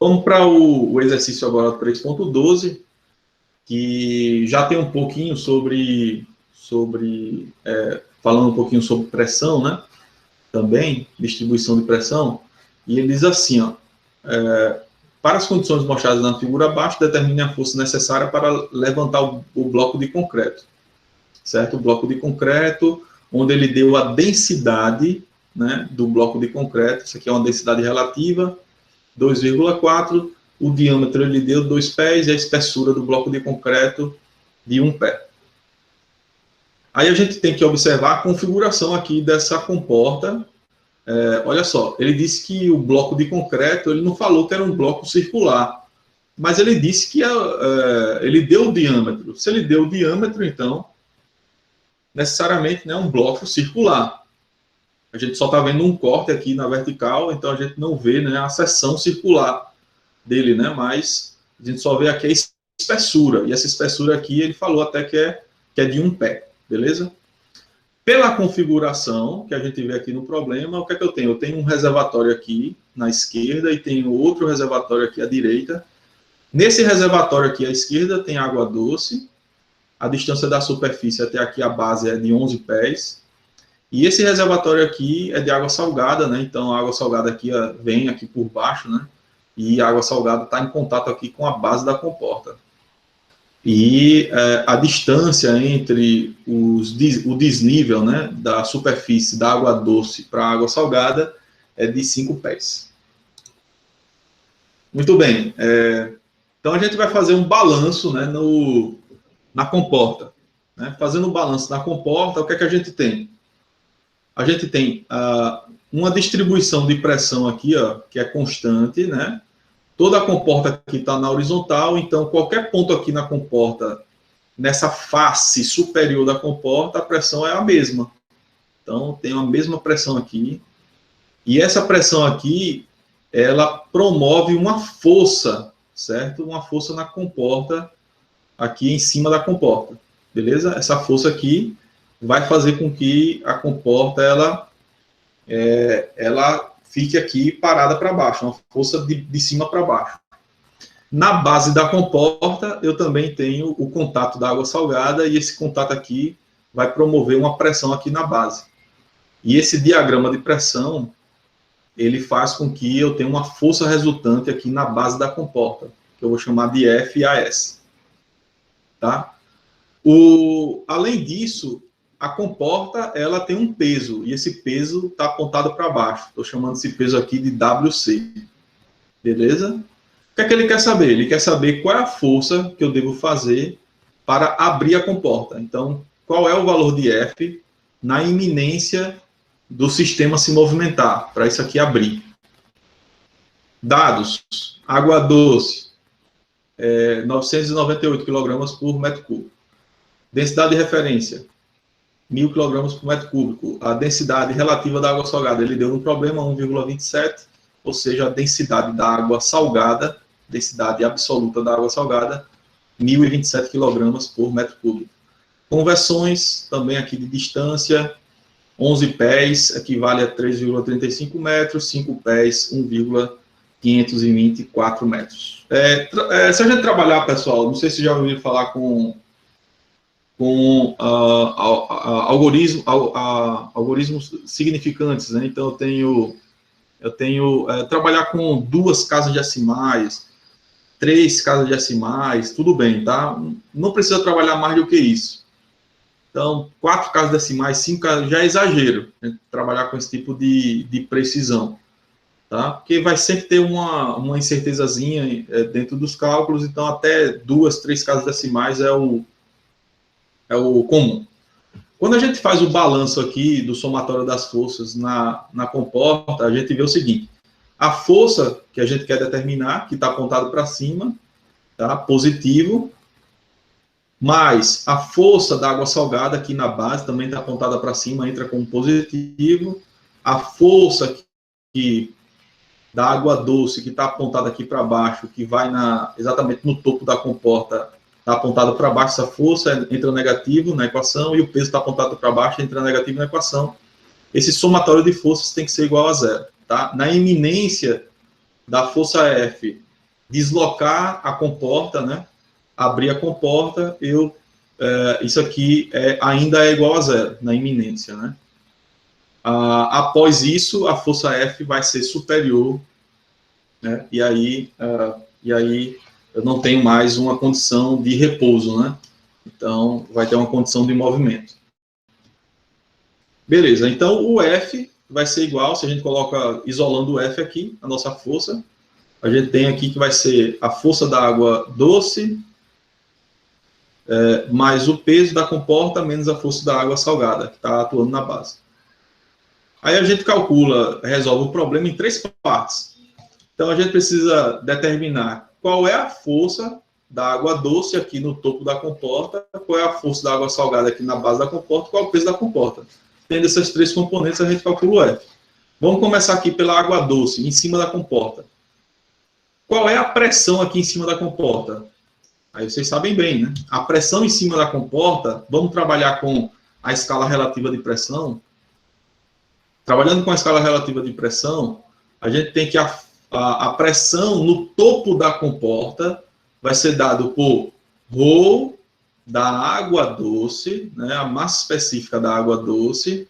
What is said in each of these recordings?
Vamos para o exercício agora 3.12, que já tem um pouquinho falando um pouquinho sobre pressão, né? Também, distribuição de pressão. E ele diz assim, ó, para as condições mostradas na figura abaixo, determine a força necessária para levantar o bloco de concreto. Certo? O bloco de concreto, onde ele deu a densidade, né, do bloco de concreto. Isso aqui é uma densidade relativa, 2,4. O diâmetro ele deu 2 pés e a espessura do bloco de concreto de 1 pé. Aí a gente tem que observar a configuração aqui dessa comporta. Olha só, ele disse que o bloco de concreto, ele não falou que era um bloco circular, mas ele disse que ele deu o diâmetro. Se ele deu o diâmetro, então, necessariamente, né, um bloco circular. A gente só está vendo um corte aqui na vertical, então a gente não vê, né, a seção circular dele, né, mas a gente só vê aqui a espessura, e essa espessura aqui ele falou até que é de 1 pé, beleza? Pela configuração que a gente vê aqui no problema, o que é que eu tenho? Eu tenho um reservatório aqui na esquerda e tenho outro reservatório aqui à direita. Nesse reservatório aqui à esquerda tem água doce, a distância da superfície até aqui a base é de 11 pés, e esse reservatório aqui é de água salgada, né? Então a água salgada aqui vem aqui por baixo, né? E a água salgada está em contato aqui com a base da comporta. E a distância entre o desnível, né, da superfície da água doce para a água salgada é de 5 pés. Muito bem. Então a gente vai fazer um balanço, né, na comporta. Né? Fazendo um balanço na comporta, o que é que a gente tem? A gente tem uma distribuição de pressão aqui, ó, que é constante, né? Toda a comporta aqui está na horizontal, então qualquer ponto aqui na comporta, nessa face superior da comporta, a pressão é a mesma. Então tem a mesma pressão aqui. E essa pressão aqui, ela promove uma força, certo? Uma força na comporta, aqui em cima da comporta, beleza? Essa força aqui vai fazer com que a comporta, ela fique aqui parada para baixo, uma força de cima para baixo. Na base da comporta, eu também tenho o contato da água salgada, e esse contato aqui vai promover uma pressão aqui na base. E esse diagrama de pressão, ele faz com que eu tenha uma força resultante aqui na base da comporta, que eu vou chamar de FAS. Tá? Além disso, a comporta, ela tem um peso, e esse peso está apontado para baixo. Estou chamando esse peso aqui de WC. Beleza? O que é que ele quer saber? Ele quer saber qual é a força que eu devo fazer para abrir a comporta. Então, qual é o valor de F na iminência do sistema se movimentar, para isso aqui abrir. Dados. Água doce, 998 kg por metro cúbico. Densidade de referência, 1.000 kg por metro cúbico. A densidade relativa da água salgada, ele deu um problema, 1,27, ou seja, a densidade da água salgada, densidade absoluta da água salgada, 1.027 kg por metro cúbico. Conversões, também aqui de distância, 11 pés equivale a 3,35 metros, 5 pés, 1,524 metros. Se a gente trabalhar, pessoal, não sei se já ouviram falar com algoritmos significantes, né? Então eu tenho trabalhar com 2 casas decimais, 3 casas decimais, tudo bem, tá? Não precisa trabalhar mais do que isso. Então, 4 casas decimais, 5 casas, já é exagero, né? Trabalhar com esse tipo de precisão, tá? Porque vai sempre ter uma incertezazinha dentro dos cálculos, então até 2, 3 casas decimais é o comum. Quando a gente faz o balanço aqui do somatório das forças na comporta, a gente vê o seguinte: a força que a gente quer determinar, que está apontado para cima, tá? Positivo, mais a força da água salgada aqui na base, também está apontada para cima, entra como positivo, a força da água doce, que está apontada aqui para baixo, que vai exatamente no topo da comporta, está apontado para baixo, essa força entra negativo na equação, e o peso está apontado para baixo, entra negativo na equação. Esse somatório de forças tem que ser igual a 0. Tá? Na iminência da força F deslocar a comporta, né? Abrir a comporta, isso aqui ainda é igual a zero, na iminência, né? Após isso, a força F vai ser superior, né? E aí eu não tenho mais uma condição de repouso, né? Então, vai ter uma condição de movimento. Beleza, então o F vai ser igual, se a gente coloca, isolando o F aqui, a nossa força, a gente tem aqui que vai ser a força da água doce, mais o peso da comporta, menos a força da água salgada, que está atuando na base. Aí a gente calcula, resolve o problema em 3 partes. Então a gente precisa determinar qual é a força da água doce aqui no topo da comporta, qual é a força da água salgada aqui na base da comporta, qual é o peso da comporta. Tendo essas 3 componentes, a gente calcula o F. Vamos começar aqui pela água doce, em cima da comporta. Qual é a pressão aqui em cima da comporta? Aí vocês sabem bem, né? A pressão em cima da comporta, vamos trabalhar com a escala relativa de pressão. Trabalhando com a escala relativa de pressão, a gente tem que a pressão no topo da comporta vai ser dado por ρ da água doce, né, a massa específica da água doce,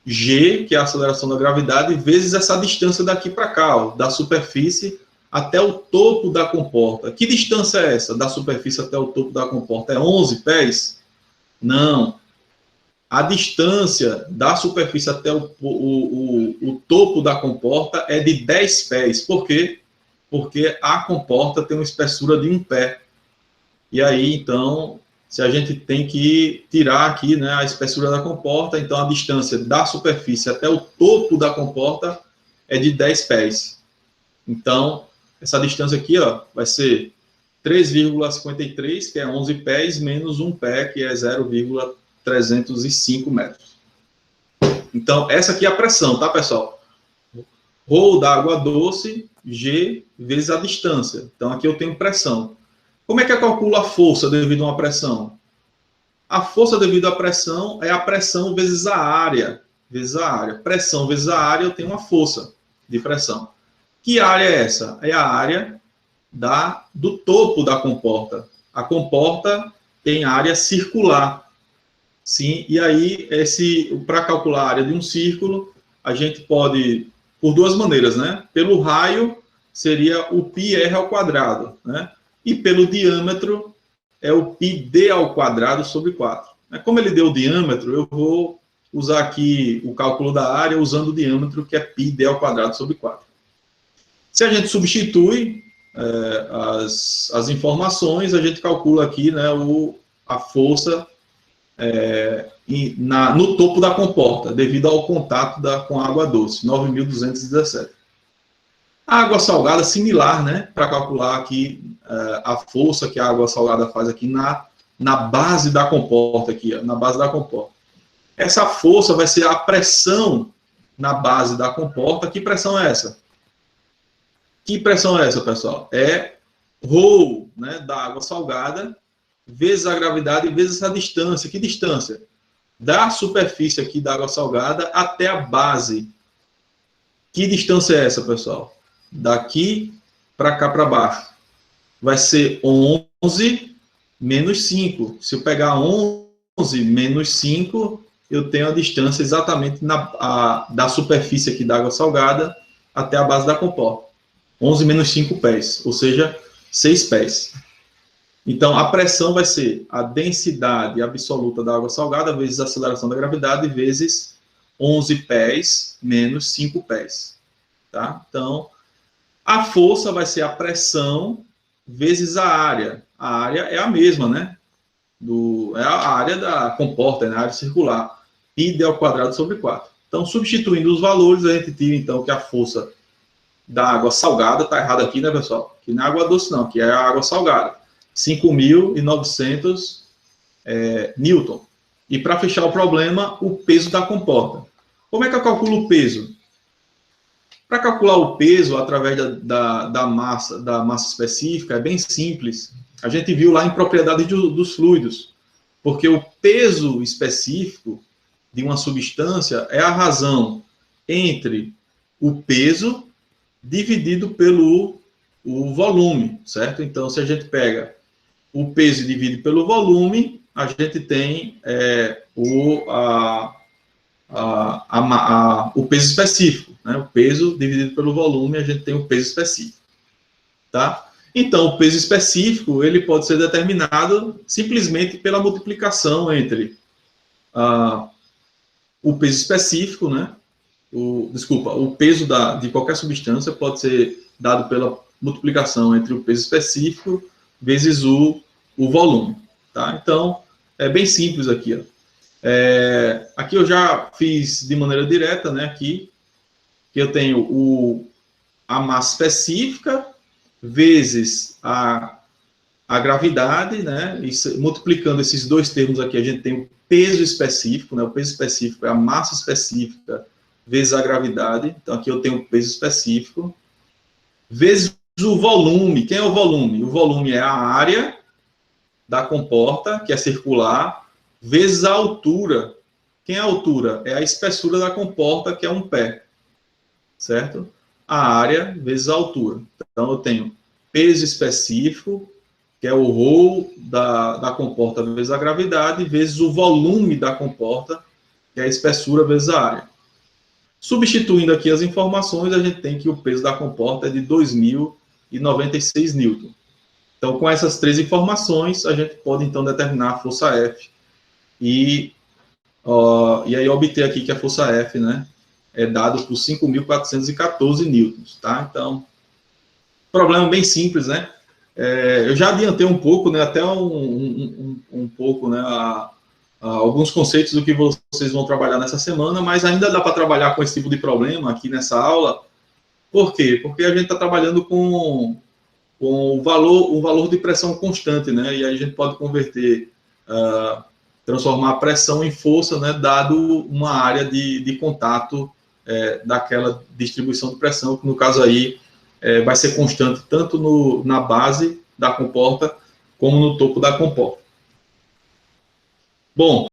G, que é a aceleração da gravidade, vezes essa distância daqui para cá, ó, da superfície até o topo da comporta. Que distância é essa da superfície até o topo da comporta? É 11 pés? Não. A distância da superfície até o topo da comporta é de 10 pés. Por quê? Porque a comporta tem uma espessura de 1 pé. E aí, então, se a gente tem que tirar aqui, né, a espessura da comporta, então a distância da superfície até o topo da comporta é de 10 pés. Então, essa distância aqui, ó, vai ser 3,53, que é 11 pés, menos 1 pé, que é 0,305 metros. Então, essa aqui é a pressão, tá, pessoal? Rho da água doce, G, vezes a distância. Então, aqui eu tenho pressão. Como é que eu calculo a força devido a uma pressão? A força devido à pressão é a pressão vezes a área. Vezes a área. Pressão vezes a área, eu tenho uma força de pressão. Que área é essa? É a área do topo da comporta. A comporta tem área circular. Sim, e aí, para calcular a área de um círculo, a gente pode, por 2 maneiras, né? Pelo raio, seria o πr ao quadrado, né? E pelo diâmetro, é o πd ao quadrado sobre 4. Como ele deu o diâmetro, eu vou usar aqui o cálculo da área usando o diâmetro, que é πd ao quadrado sobre 4. Se a gente substitui as informações, a gente calcula aqui, né, a força no topo da comporta, devido ao contato com a água doce, 9.217. A água salgada, similar, né, para calcular aqui a força que a água salgada faz aqui na base da comporta, aqui, ó, na base da comporta. Essa força vai ser a pressão na base da comporta. Que pressão é essa? Que pressão é essa, pessoal? É ρ, né, da água salgada, vezes a gravidade, vezes a distância. Que distância? Da superfície aqui da água salgada até a base. Que distância é essa, pessoal? Daqui para cá para baixo. Vai ser 11 menos 5. Se eu pegar 11 menos 5, eu tenho a distância exatamente da superfície aqui da água salgada até a base da comporta. 11 menos 5 pés, ou seja, 6 pés. Então, a pressão vai ser a densidade absoluta da água salgada vezes a aceleração da gravidade vezes 11 pés menos 5 pés. Tá? Então, a força vai ser a pressão vezes a área. A área é a mesma, né? É a área da comporta, né? A área circular. πd ao quadrado sobre 4. Então, substituindo os valores, a gente tira, então, que a força da água salgada, está errado aqui, né, pessoal? Que não é água doce, não, que é a água salgada. 5.900 Newton. E para fechar o problema, o peso da comporta. Como é que eu calculo o peso? Para calcular o peso através da massa específica, é bem simples. A gente viu lá em propriedades dos fluidos. Porque o peso específico de uma substância é a razão entre o peso dividido pelo o volume, certo? Então, se a gente pega o peso e divide pelo volume, a gente tem o peso específico, né? O peso dividido pelo volume, a gente tem o peso específico, tá? Então, o peso específico, ele pode ser determinado simplesmente pela multiplicação entre o peso específico, né? O peso de qualquer substância pode ser dado pela multiplicação entre o peso específico vezes o volume, tá? Então, é bem simples aqui, ó. Aqui eu já fiz de maneira direta, né? Aqui, que eu tenho a massa específica vezes a gravidade, né? Multiplicando esses dois termos aqui, a gente tem o peso específico, né? O peso específico é a massa específica vezes a gravidade. Então, aqui eu tenho o peso específico vezes o volume. Quem é o volume? O volume é a área da comporta, que é circular, vezes a altura. Quem é a altura? É a espessura da comporta, que é um pé, certo? A área vezes a altura. Então, eu tenho peso específico, que é o ρ da comporta vezes a gravidade, vezes o volume da comporta, que é a espessura vezes a área. Substituindo aqui as informações, a gente tem que o peso da comporta é de 2.096 newton. Então, com essas três informações, a gente pode, então, determinar a força F e aí obter aqui que a força F, né, é dado por 5.414 newtons, tá? Então, problema bem simples, né? Eu já adiantei um pouco, né, até um pouco, né, alguns conceitos do que vocês vão trabalhar nessa semana, mas ainda dá para trabalhar com esse tipo de problema aqui nessa aula. Por quê? Porque a gente está trabalhando com um valor de pressão constante, né? E aí a gente pode converter, transformar a pressão em força, né, dado uma área de contato daquela distribuição de pressão, que no caso aí vai ser constante tanto na base da comporta como no topo da comporta. Bom,